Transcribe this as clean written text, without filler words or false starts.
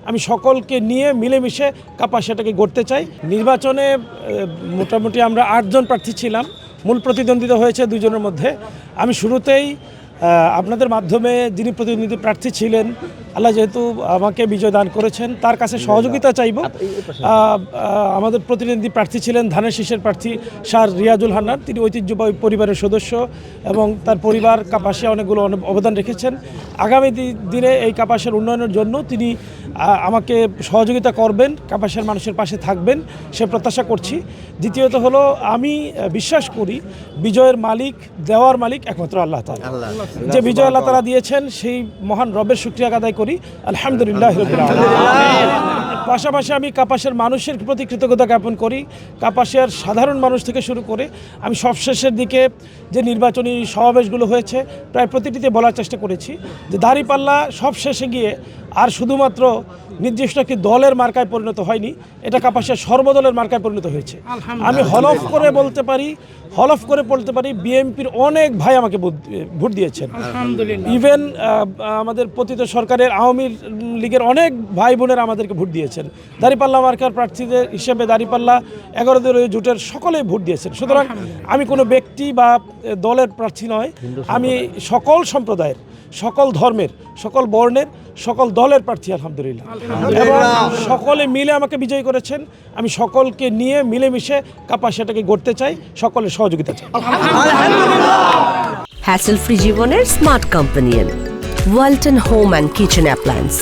আমি সকলকে নিয়ে মিলেমিশে কাপাসিয়াটাকে গড়তে চাই। নির্বাচনে মোটামুটি আমরা 8 জন প্রার্থী ছিলাম, মূল প্রতিদ্বন্দ্বিতা হয়েছে 2 জনের মধ্যে। আমি শুরুতেই আপনাদের মাধ্যমে যিনি প্রতিনিধি প্রার্থী ছিলেন, আল্লাহ যেহেতু আমাকে বিজয় দান করেছেন, তার কাছে সহযোগিতা চাইব। আমাদের প্রতিনিধি প্রার্থী ছিলেন ধানের শীষের প্রার্থী স্যার রিয়াজুল হান্নান। তিনি ঐতিহ্যবাহী পরিবারের সদস্য এবং তার পরিবার কাপাসিয়া অনেকগুলো অবদান রেখেছেন। আগামী দিনে এই কাপাসিয়ার উন্নয়নের জন্য তিনি আমাকে সহযোগিতা করবেন, কাপাসিয়ার মানুষের পাশে থাকবেন, সে প্রত্যাশা করছি। দ্বিতীয়ত হলো, আমি বিশ্বাস করি বিজয়ের মালিক, দেওয়ার মালিক একমাত্র আল্লাহ তাআলা। যে বিজয় আল্লাহ তাআলা দিয়েছেন সেই মহান রবের শুকরিয়া আদায় করি, আলহামদুলিল্লাহ রাব্বিল আলামিন। পাশাপাশি আমি কাপাসিয়ার মানুষের প্রতি কৃতজ্ঞতা জ্ঞাপন করি। কাপাসিয়ার সাধারণ মানুষ থেকে শুরু করে আমি সবশেষের দিকে যে নির্বাচনী সমাবেশগুলো হয়েছে প্রায় প্রতিটিতে বলার চেষ্টা করেছি যে দাঁড়িপাল্লা সব শেষে গিয়ে আর শুধুমাত্র নির্দিষ্ট একটি দলের মার্কায় পরিণত হয়নি, এটা কাপাসিয়া সর্বদলের মার্কায় পরিণত হয়েছে। আমি হলফ করে বলতে পারি বিএনপির অনেক ভাই আমাকে ভোট দিয়েছেন। ইভেন আমাদের পতিত সরকারের আওয়ামী লীগের অনেক ভাই বোনেরা আমাদেরকে ভোট দিয়েছেন। দাঁড়িপাল্লা মার্কার প্রার্থীদের হিসেবে দাঁড়িপাল্লা 11 দলীয় জোটের সকলেই ভোট দিয়েছেন। সুতরাং আমি কোনো ব্যক্তি বা দলের প্রার্থী নয়, আমি সকল সম্প্রদায়ের, সকল ধর্মের, সকল বর্ণের, সকল দলের প্রার্থী আলহামদুলিল্লাহ। এবং সকলে মিলে আমাকে বিজয়ী করেছেন। আমি সকলকে নিয়ে মিলেমিশে কাপাসিয়াটাকে গড়তে চাই, সকলের সহযোগিতা চাই। হ্যাসেল ফ্রি জীবনের smart companion Walton home and kitchen appliance.